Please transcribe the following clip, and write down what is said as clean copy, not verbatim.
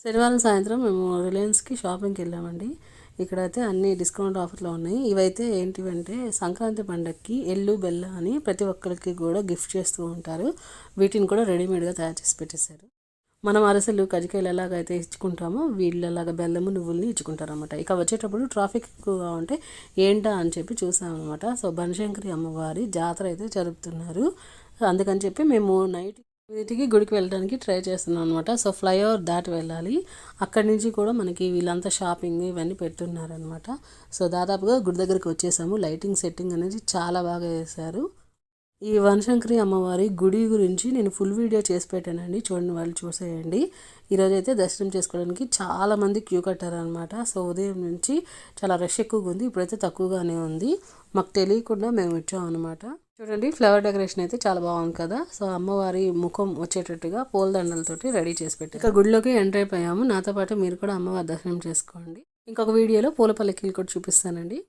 శనివారం సాయంత్రం మేము రిలయన్స్కి షాపింగ్కి వెళ్ళామండి. ఇక్కడైతే అన్ని డిస్కౌంట్ ఆఫర్లో ఉన్నాయి. ఇవైతే ఏంటివంటే సంక్రాంతి పండగకి ఎల్లు బెల్ల అని ప్రతి ఒక్కరికి కూడా గిఫ్ట్ చేస్తూ ఉంటారు. వీటిని కూడా రెడీమేడ్గా తయారు చేసి పెట్టేశారు. మనం అరిసెలు కజ్జికాయలు ఎలాగైతే ఇచ్చుకుంటామో వీళ్ళు అలాగ బెల్లము నువ్వుల్ని ఇచ్చుకుంటారు అనమాట. ఇక వచ్చేటప్పుడు ట్రాఫిక్ ఎక్కువగా ఉంటే ఏంటా అని చెప్పి చూసామన్నమాట. సో బనశంకరి అమ్మవారి జాతర అయితే జరుపుతున్నారు. అందుకని చెప్పి మేము నైట్ వీటికి గుడికి వెళ్ళడానికి ట్రై చేస్తున్నాం అనమాట. సో ఫ్లైఓవర్ దాటి వెళ్ళాలి. అక్కడి నుంచి కూడా మనకి వీళ్ళంతా షాపింగ్ ఇవన్నీ పెడుతున్నారనమాట. సో దాదాపుగా గుడి దగ్గరికి వచ్చేసాము. లైటింగ్ సెట్టింగ్ అనేది చాలా బాగా వేశారు. ఈ వనశంకరి అమ్మవారి గుడి గురించి నేను ఫుల్ వీడియో చేసి పెట్టానండి, చూడండి, వాళ్ళు చూసేయండి. ఈరోజు అయితే దర్శనం చేసుకోవడానికి చాలామంది క్యూ కట్టారనమాట. సో ఉదయం నుంచి చాలా రష్ ఎక్కువగా ఉంది, ఇప్పుడైతే తక్కువగానే ఉంది. మాకు తెలియకుండా మేము వచ్చామన్నమాట. చూడండి, ఫ్లవర్ డెకరేషన్ అయితే చాలా బాగుంది కదా. సో అమ్మవారి ముఖం వచ్చేటట్టుగా పూలదండలతోటి రెడీ చేసి పెట్టారు. ఇక గుడిలోకి ఎంటర్ అయిపోయాము. నాతో పాటు మీరు కూడా అమ్మవారి దర్శనం చేసుకోండి. ఇంకొక వీడియోలో పూల పల్లకీలు కూడా చూపిస్తానండి.